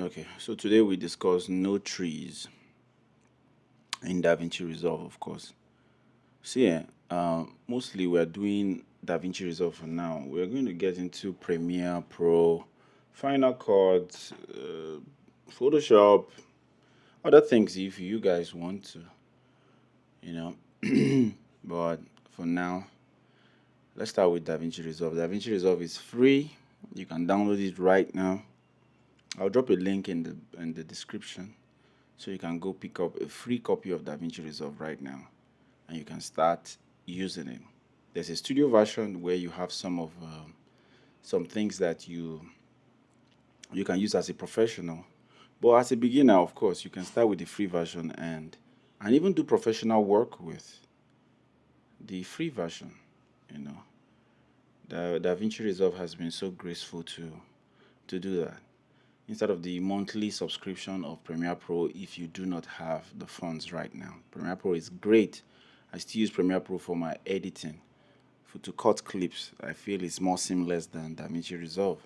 Okay, so today we discuss no trees in DaVinci Resolve, of course. So yeah, mostly we're doing DaVinci Resolve for now. We're going to get into Premiere Pro, Final Cut, Photoshop, other things if you guys want to, you know. But for now, let's start with DaVinci Resolve. DaVinci Resolve is free. You can download it right now. I'll drop a link in the description so you can go pick up a free copy of DaVinci Resolve right now and you can start using it. There's a studio version where you have some things that you can use as a professional, but as a beginner, of course, you can start with the free version and even do professional work with the free version. You know, the DaVinci Resolve has been so graceful to do that instead of the monthly subscription of Premiere Pro if you do not have the funds right now. Premiere Pro is great. I still use Premiere Pro for my editing, to cut clips. I feel it's more seamless than DaVinci Resolve.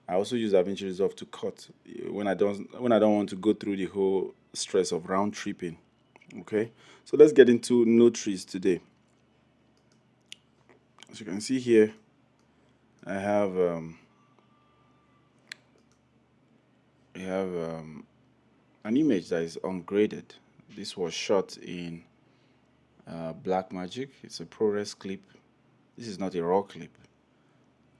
I also use DaVinci Resolve to cut when I don't want to go through the whole stress of round tripping. Okay, so let's get into no trees today. As you can see here, I have an image that is ungraded. This was shot in Blackmagic. It's a ProRes clip. This is not a raw clip.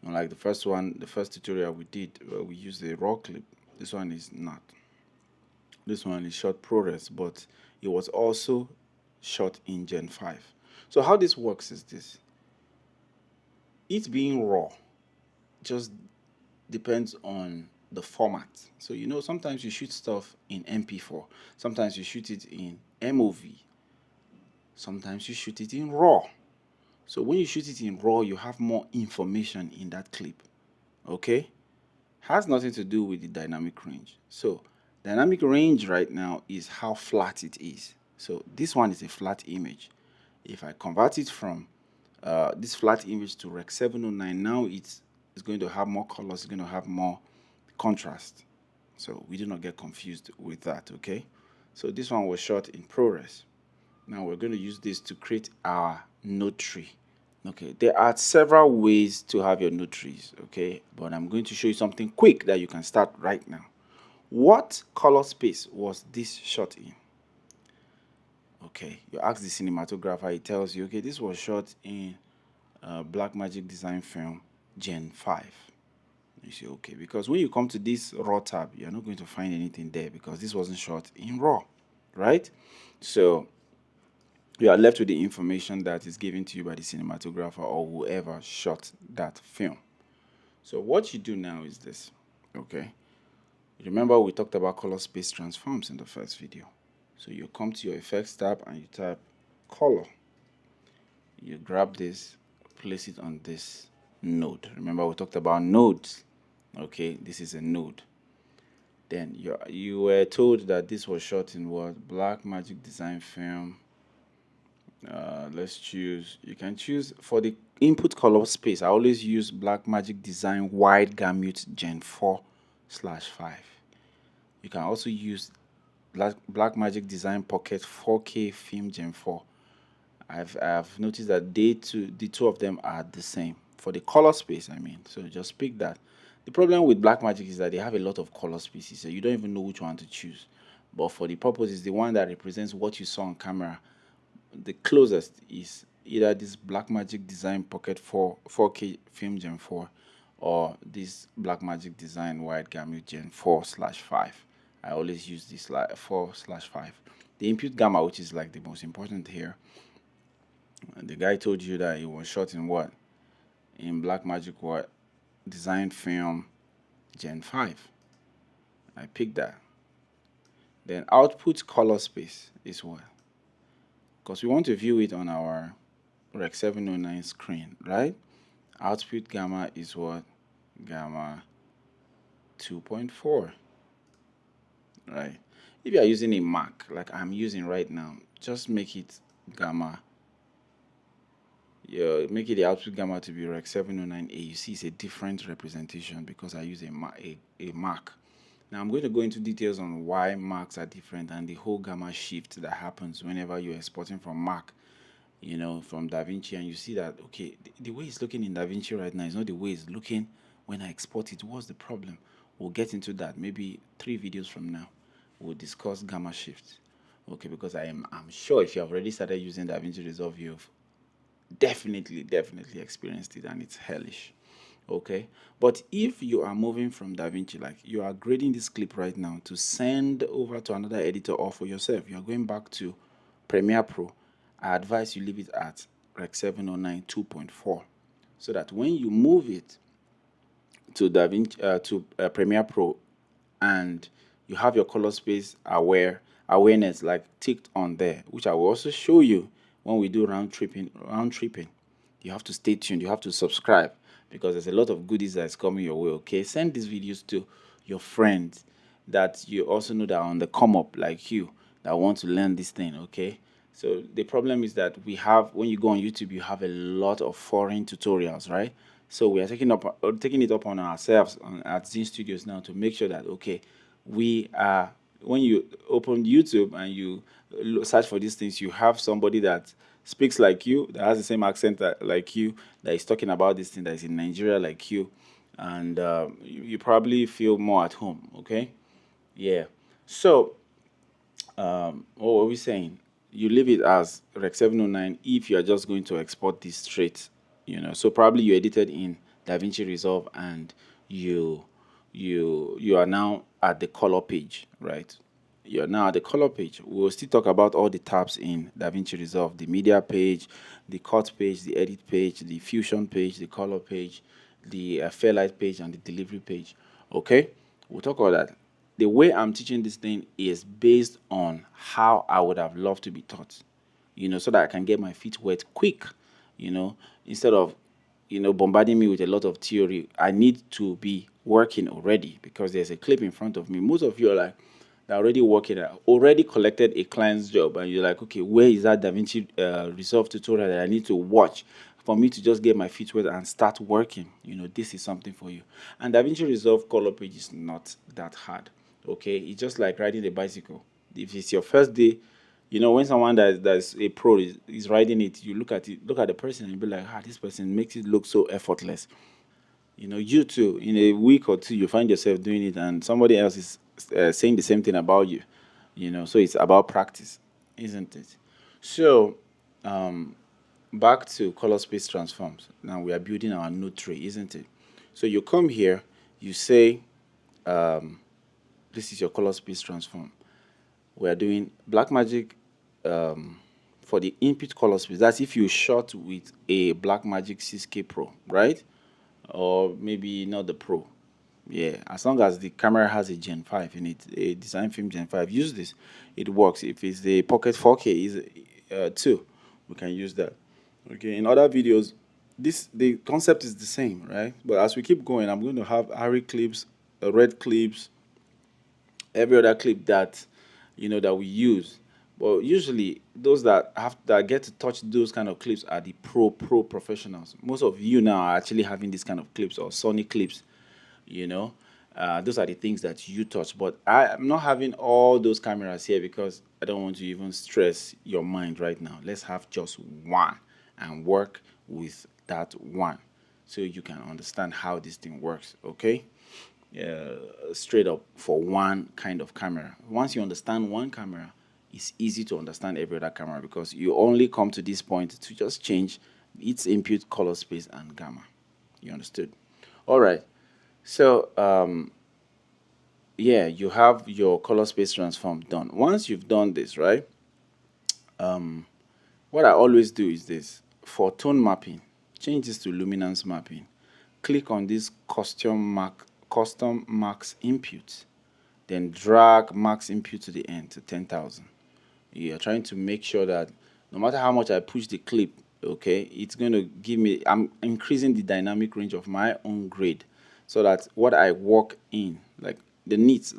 Unlike the first one, the first tutorial we did, where we used a raw clip. This one is not. This one is shot ProRes, but it was also shot in Gen 5. So how this works is this. It being raw just depends on the format. So sometimes you shoot stuff in MP4, sometimes you shoot it in MOV, sometimes you shoot it in RAW. So when you shoot it in RAW, you have more information in that clip. Okay? Has nothing to do with the dynamic range. So dynamic range right now is how flat it is. So this one is a flat image. If I convert it from this flat image to Rec 709, now it's going to have more colors, it's going to have more contrast. So we do not get confused with that, okay? So this one was shot in ProRes. Now we're going to use this to create our node tree. Okay, there are several ways to have your node trees, okay? But I'm going to show you something quick that you can start right now. What color space was this shot in? Okay, you ask the cinematographer, he tells you, okay, this was shot in Blackmagic Design Film Gen 5. You say, okay, because when you come to this RAW tab, you're not going to find anything there because this wasn't shot in RAW, right? So you are left with the information that is given to you by the cinematographer or whoever shot that film. So what you do now is this, okay? Remember we talked about color space transforms in the first video. So you come to your effects tab and you type color. You grab this, place it on this node. Remember we talked about nodes. Okay, this is a node. Then you were told that this was shot in what? Blackmagic Design Film. Let's choose. You can choose for the input color space. I always use Blackmagic Design Wide Gamut Gen 4/5. You can also use Blackmagic Design Pocket 4K Film Gen 4. I've noticed that the two of them are the same for the color space. I mean, so just pick that. The problem with Blackmagic is that they have a lot of color spaces, so you don't even know which one to choose. But for the purpose, is the one that represents what you saw on camera. The closest is either this Blackmagic Design Pocket 4K Film Gen 4 or this Blackmagic Design Wide Gamut Gen 4/5. I always use this 4/5. The input gamma, which is like the most important here, the guy told you that it was shot in what? In Blackmagic what? Design Film Gen 5. I picked that. Then output color space is what? Because we want to view it on our Rec 709 screen, right? Output gamma is what? Gamma 2.4, right? If you are using a Mac like I'm using right now, just make it gamma. Make it the output gamma to be Rec 709A. You see, it's a different representation because I use a Mac. Now I'm going to go into details on why marks are different and the whole gamma shift that happens whenever you're exporting from Mac, from Davinci, and you see that okay, the way it's looking in Davinci right now is not the way it's looking when I export it. What's the problem? We'll get into that maybe 3 videos from now. We'll discuss gamma shift. Okay, because I'm sure if you have already started using Davinci Resolve, you've definitely experienced it and it's hellish. Okay, but if you are moving from DaVinci, like you are grading this clip right now to send over to another editor or for yourself, you are going back to Premiere Pro, I advise you leave it at Rec 709 2.4 so that when you move it to DaVinci to Premiere Pro and you have your color space awareness like ticked on there, which I will also show you when we do round tripping. You have to stay tuned. You have to subscribe because there's a lot of goodies that's coming your way. Okay, send these videos to your friends that you also know that are on the come up like you that want to learn this thing. Okay, so the problem is that we have when you go on YouTube, you have a lot of foreign tutorials, right? So we are taking it up on ourselves at Zine Studios now to make sure that okay, we are when you open YouTube and you search for these things, you have somebody that speaks like you, that has the same accent like you, that is talking about this thing that is in Nigeria like you, and you probably feel more at home. Okay, yeah. So what were we saying? You leave it as Rec 709 if you are just going to export this straight, So probably you edited in DaVinci Resolve and you are now at the color page, right? You're now at the color page. We'll still talk about all the tabs in DaVinci Resolve: the media page, the cut page, the edit page, the fusion page, the color page, the fairlight page, and the delivery page. Okay, we'll talk about that. The way I'm teaching this thing is based on how I would have loved to be taught, so that I can get my feet wet quick, instead of, bombarding me with a lot of theory. I need to be working already because there's a clip in front of me. Most of you are like, they're already working, already collected a client's job, and you're like, okay, where is that DaVinci Resolve tutorial that I need to watch for me to just get my feet wet and start working? This is something for you. And DaVinci Resolve color page is not that hard. Okay, it's just like riding a bicycle. If it's your first day, when someone that's a pro is riding it, you look at the person and be like, this person makes it look so effortless. You too, in a week or two, you find yourself doing it, and somebody else is saying the same thing about you. So it's about practice, isn't it? So, back to color space transforms. Now we are building our node tree, isn't it? So you come here, you say, this is your color space transform. We are doing Blackmagic for the input color space. That's if you shot with a Blackmagic 6K Pro, right? Or maybe not the Pro. Yeah, as long as the camera has a Gen 5 in it, a design film Gen 5, use this. It works. If it's the Pocket 4K is 2, we can use that. Okay, in other videos, the concept is the same, right? But as we keep going, I'm going to have Harry clips, red clips, every other clip that that we use. But usually those that get to touch those kind of clips are the pro professionals. Most of you now are actually having this kind of clips or Sony clips, you know. Those are the things that you touch. But I'm not having all those cameras here because I don't want to even stress your mind right now. Let's have just one and work with that one so you can understand how this thing works, okay? Straight up for one kind of camera. Once you understand one camera, it's easy to understand every other camera because you only come to this point to just change its input color space and gamma. You understood? All right. So, yeah, you have your color space transform done. Once you've done this, right? What I always do is this. For tone mapping, change this to luminance mapping. Click on this custom max input, then drag max input to the end to 10,000. You're trying to make sure that no matter how much I push the clip, okay, it's going to give me, I'm increasing the dynamic range of my own grade so that what I work in, like the nits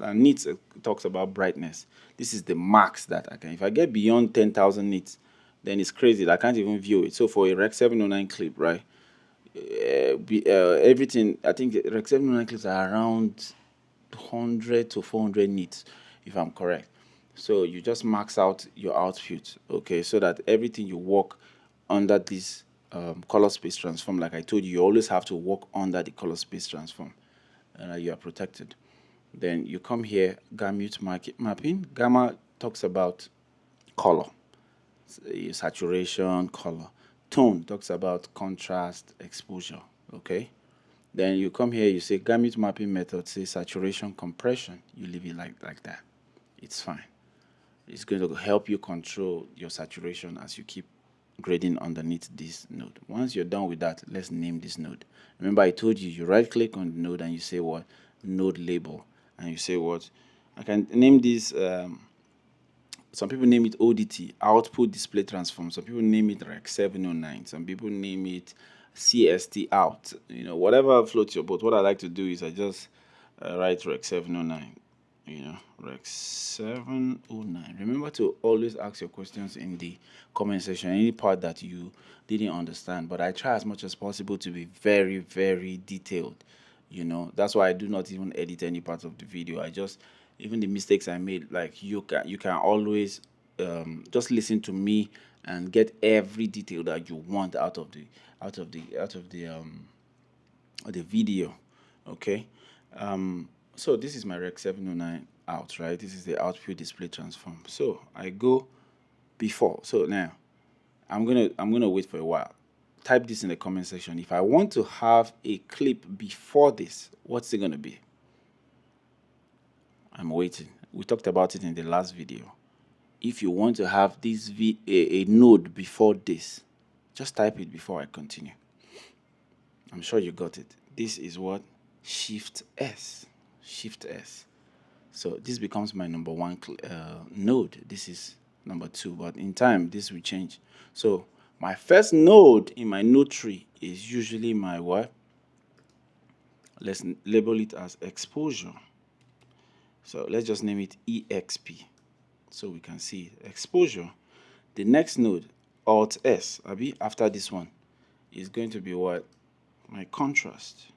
talks about brightness. This is the max that I can. If I get beyond 10,000 nits, then it's crazy. I can't even view it. So for a Rec 709 clip, right? Everything, I think Rec 709 clips are around 100 to 400 nits, if I'm correct. So you just max out your output, okay, so that everything you work under this color space transform, like I told you, you always have to work under the color space transform. You are protected. Then you come here, gamut mapping. Gamma talks about color, saturation, color. Tone talks about contrast, exposure. Okay. Then you come here, you say gamut mapping method, say saturation, compression. You leave it like that. It's fine. It's going to help you control your saturation as you keep grading underneath this node. Once you're done with that, let's name this node. Remember, I told you, you right click on the node and you say what? Node label. And you say what? I can name this, some people name it ODT, output display transform. Some people name it Rec 709. Some people name it CST out. Whatever floats your boat. What I like to do is I just write Rec 709. Rec 709. Remember to always ask your questions in the comment section, any part that you didn't understand. But I try as much as possible to be very, very detailed. That's why I do not even edit any part of the video. I just, even the mistakes I made, like you can always just listen to me and get every detail that you want out of the video. Okay. So this is my Rec 709 out, right? This is the output display transform. So I go before. So now I'm gonna wait for a while. Type this in the comment section. If I want to have a clip before this, what's it gonna be? I'm waiting. We talked about it in the last video. If you want to have this a node before this, just type it before I continue. I'm sure you got it. This is what? Shift S. Shift S. So this becomes my number one node. This is number 2, but in time this will change. So my first node in my node tree is usually my what? Let's label it as exposure. So let's just name it EXP so we can see it. Exposure. The next node, Alt S, after this one, is going to be what? My contrast.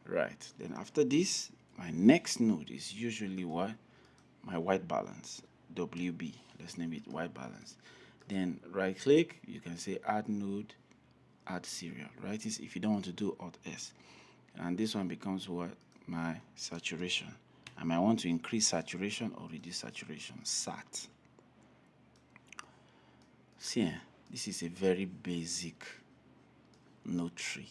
Right. Then after this, my next node is usually what? My white balance. WB. Let's name it white balance. Then right click, you can say add node, add serial. Right? If you don't want to do Alt S. And this one becomes what? My saturation. I might want to increase saturation or reduce saturation. SAT. See, this is a very basic node tree.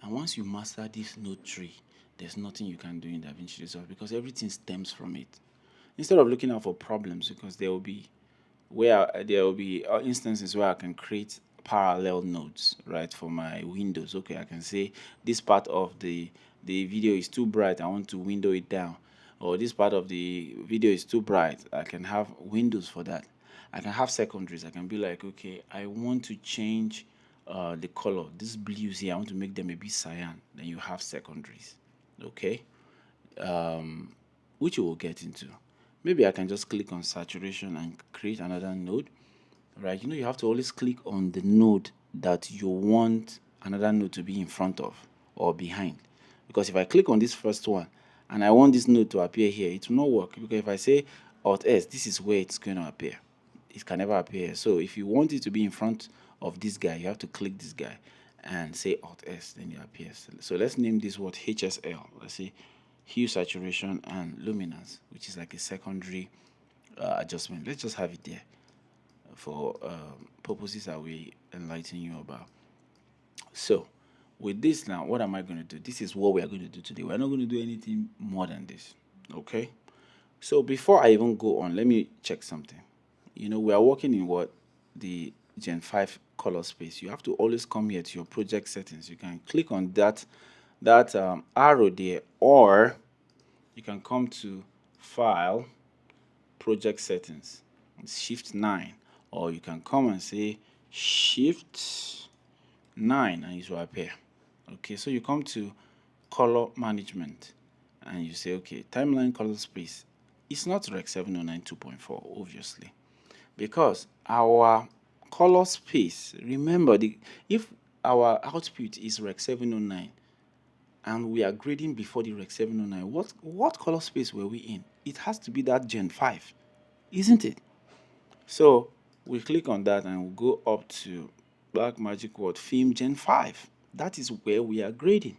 And once you master this node tree, there's nothing you can do in Davinci Resolve because everything stems from it. Instead of looking out for problems, because there will be instances where I can create parallel nodes, right, for my windows. Okay, I can say this part of the video is too bright, I want to window it down, or this part of the video is too bright, I can have windows for that. I can have secondaries. I can be like, okay, I want to change the color. These blues here, I want to make them a bit cyan. Then you have secondaries, okay, which we will get into. Maybe I can just click on saturation and create another node, right? You have to always click on the node that you want another node to be in front of or behind. Because if I click on this first one and I want this node to appear here, it will not work. Because if I say Alt S, this is where it's going to appear. It can never appear. So if you want it to be in front of this guy, you have to click this guy and say Alt S, then it appears. So let's name this what? HSL. Let's say hue, saturation, and luminance, which is like a secondary adjustment. Let's just have it there for purposes that we enlighten you about. So with this now, what am I going to do? This is what we are going to do today. We're not going to do anything more than this, okay? So before I even go on, let me check something. We are working in what? The Gen 5 color space. You have to always come here to your project settings. You can click on that arrow there, or you can come to File, Project Settings, Shift 9, or you can come and say Shift 9 and it will appear. Okay, so you come to Color Management and you say, okay, Timeline Color Space. It's not Rec 709 2.4, obviously, because our color space, remember, if our output is Rec 709 and we are grading before the Rec 709, what color space were we in? It has to be that Gen 5, isn't it? So we click on that and we go up to Blackmagic Word Film Gen 5. That is where we are grading.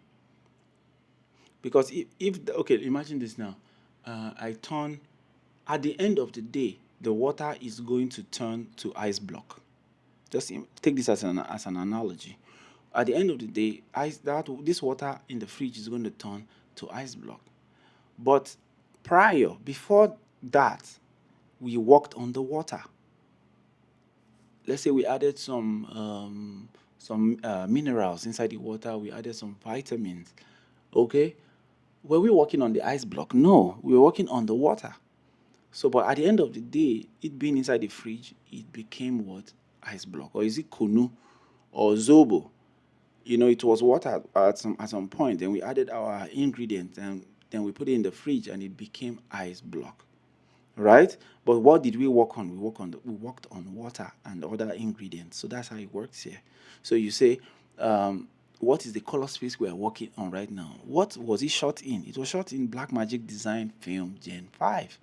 Because okay, imagine this now. I turn, at the end of the day, the water is going to turn to ice block. Just take this as an analogy. At the end of the day, this water in the fridge is going to turn to ice block. But before that, we worked on the water. Let's say we added some minerals inside the water. We added some vitamins. Okay, were we working on the ice block? No, we were working on the water. So, but at the end of the day, it being inside the fridge, it became what? Ice block. Or is it Kunu or Zobo? It was water at some point. Then we added our ingredients and then we put it in the fridge and it became ice block. Right? But what did we work on? We worked on water and other ingredients. So that's how it works here. So you say, what is the color space we are working on right now? What was it shot in? It was shot in Blackmagic Design Film Gen 5.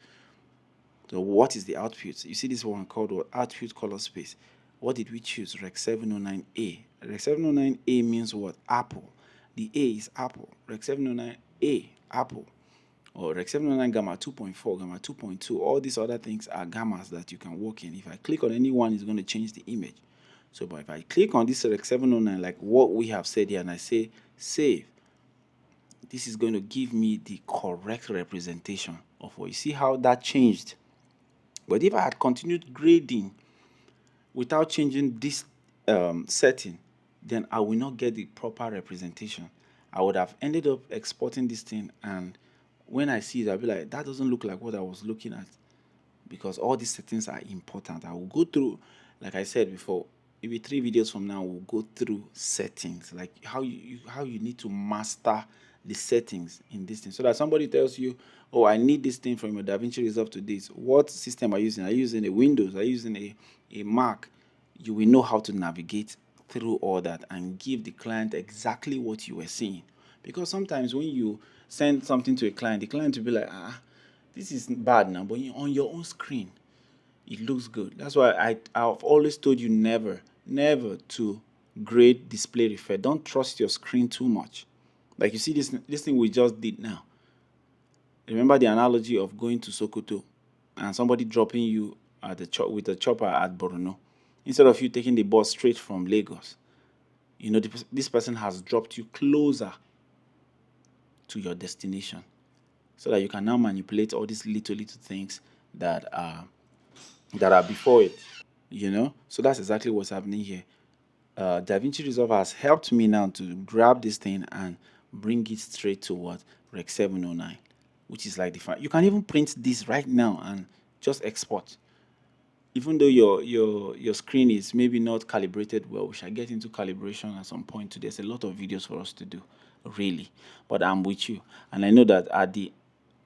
So what is the output? You see this one called what? Output color space. What did we choose? Rec 709A. Rec 709A means what? Apple. The A is Apple. Rec 709A, Apple. Or Rec 709 Gamma 2.4, Gamma 2.2. All these other things are gammas that you can work in. If I click on any one, it's going to change the image. So, but if I click on this Rec 709, like what we have said here, and I say save, this is going to give me the correct representation of what you see how that changed. But if I had continued grading without changing this setting, then I will not get the proper representation. I would have ended up exporting this thing, and when I see it, I'll be like, that doesn't look like what I was looking at, because all these settings are important. I will go through, like I said before, maybe 3 videos from now, we'll go through settings, like how you need to master the settings in this thing. So that somebody tells you, oh, I need this thing from your Davinci Resolve to this. What system are you using? Are you using a Windows? Are you using a Mac? You will know how to navigate through all that and give the client exactly what you were seeing. Because sometimes when you send something to a client, the client will be like, this is bad now, but on your own screen, it looks good. That's why I've always told you never to grade display refer. Don't trust your screen too much. Like you see this thing we just did now. Remember the analogy of going to Sokoto and somebody dropping you at with a chopper at Borno, instead of you taking the bus straight from Lagos. This person has dropped you closer to your destination, so that you can now manipulate all these little things that are before it. So that's exactly what's happening here. DaVinci Resolve has helped me now to grab this thing and bring it straight to what? Rec 709, which is like you can even print this right now and just export. Even though your screen is maybe not calibrated well, we shall get into calibration at some point too. There's a lot of videos for us to do, really. But I'm with you, and I know that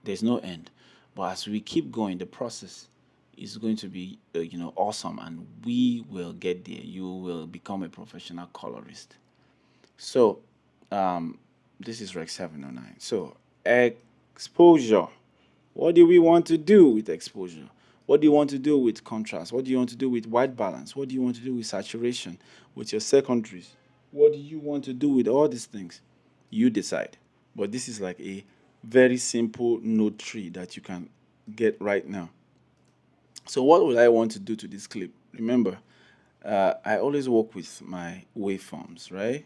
there's no end. But as we keep going, the process is going to be awesome, and we will get there. You will become a professional colorist. So, this is Rec 709. So, exposure. What do we want to do with exposure? What do you want to do with contrast? What do you want to do with white balance? What do you want to do with saturation, with your secondaries? What do you want to do with all these things? You decide. But this is like a very simple node tree that you can get right now. So what would I want to do to this clip? Remember, I always work with my waveforms, right?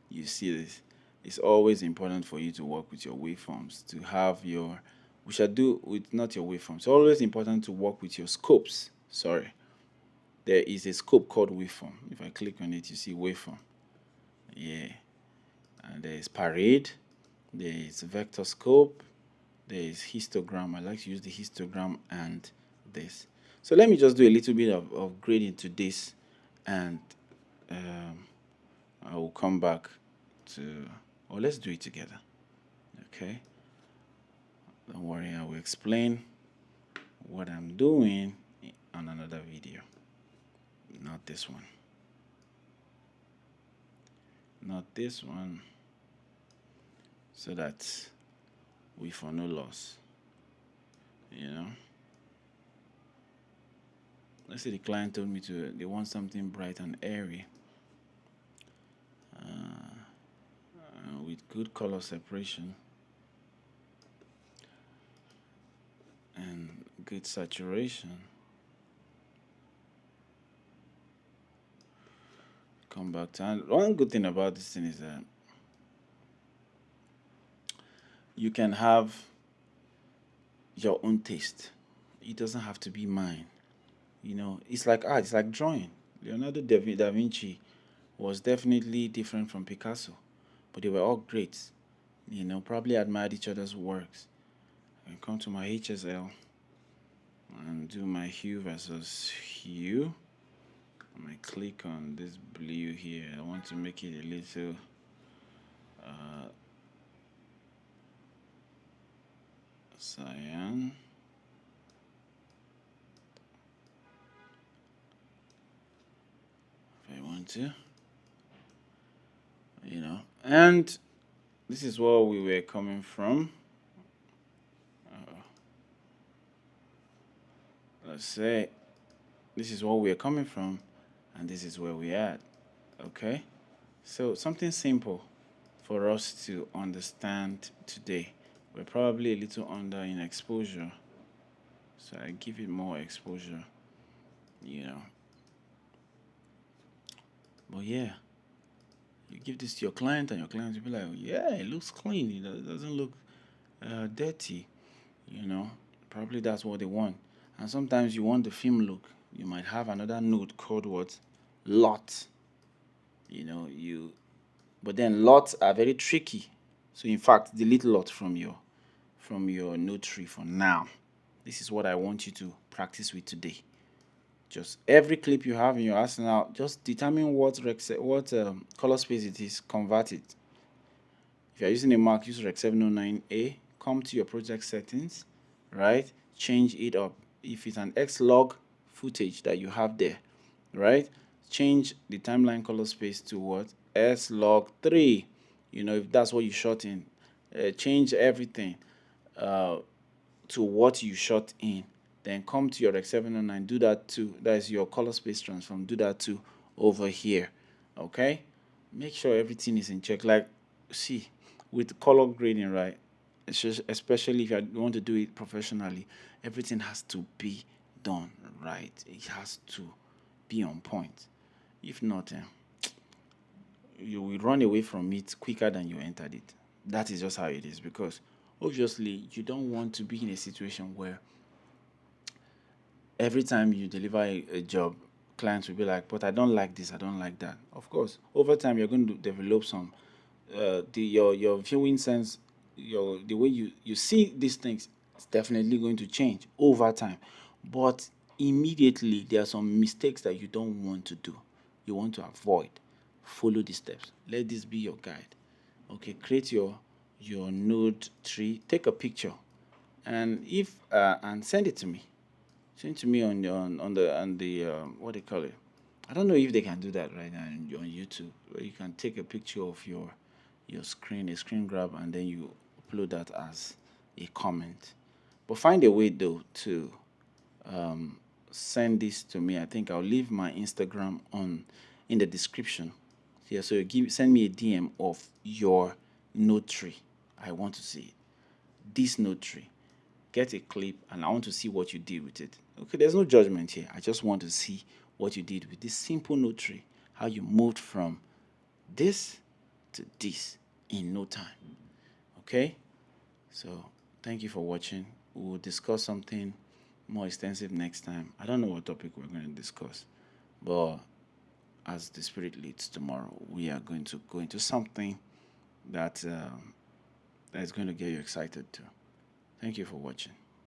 You see this. It's always important for you to work with your waveforms, to have your, we shall do with not your waveforms. It's always important to work with your scopes. Sorry. There is a scope called waveform. If I click on it, you see waveform. Yeah. And there is parade. There is vector scope. There is histogram. I like to use the histogram and this. So let me just do a little bit of grading to this, and I will come back to, or let's do it together. Okay. Don't worry, I will explain what I'm doing on another video, not this one. not this one, so that we for no loss, you know. Let's say the client told me they want something bright and airy, with good color separation and good saturation. Come back to, and one good thing about this thing is that you can have your own taste. It doesn't have to be mine. It's like art, it's like drawing. Da Vinci was definitely different from Picasso, but they were all great. Probably admired each other's works. I come to my HSL and do my hue versus hue. I might click on this blue here. I want to make it a little cyan. If I want to, and this is where we were coming from. Let's say this is where we're coming from, and this is where we're at. Okay? So, something simple for us to understand today. We're probably a little under in exposure, so I give it more exposure, you know. But yeah, you give this to your client, and your client will be like, yeah, it looks clean, it doesn't look dirty, you know. Probably that's what they want. And sometimes you want the film look. You might have another node called what? Lot. You but then lots are very tricky. So in fact, delete lot from your node tree for now. This is what I want you to practice with today. Just every clip you have in your arsenal, just determine what color space it is, convert it. If you're using a Mac, use Rec 709A. Come to your project settings, right? Change it up. If it's an Xlog footage that you have there, right? Change the timeline color space to what? S-log3. If that's what you shot in, change everything to what you shot in. Then come to your Rec 709, do that too. That is your color space transform. Do that too over here. Okay? Make sure everything is in check. Like, see, with color grading, right? Especially if you want to do it professionally, everything has to be done right. It has to be on point. If not, you will run away from it quicker than you entered it. That is just how it is, because obviously you don't want to be in a situation where every time you deliver a job, clients will be like, but I don't like this, I don't like that. Of course, over time you're going to develop some your viewing sense, the way you see these things is definitely going to change over time. But immediately there are some mistakes that you don't want to do. You want to avoid. Follow the steps. Let this be your guide. Okay, create your node tree, take a picture, and send it to me. Send it to me on the what they call it. I don't know if they can do that right now on YouTube, where you can take a picture of your screen, a screen grab, and then you upload that as a comment. But find a way though to um, send this to me. I think I'll leave my Instagram on in the description. Yeah, so send me a DM of your note tree. I want to see it. This note tree. Get a clip, and I want to see what you did with it. Okay, there's no judgment here. I just want to see what you did with this simple note tree. How you moved from this to this in no time. Okay? So, thank you for watching. We'll discuss something more extensive next time. I don't know what topic we're going to discuss, but as the Spirit leads tomorrow, we are going to go into something that that is going to get you excited too. Thank you for watching.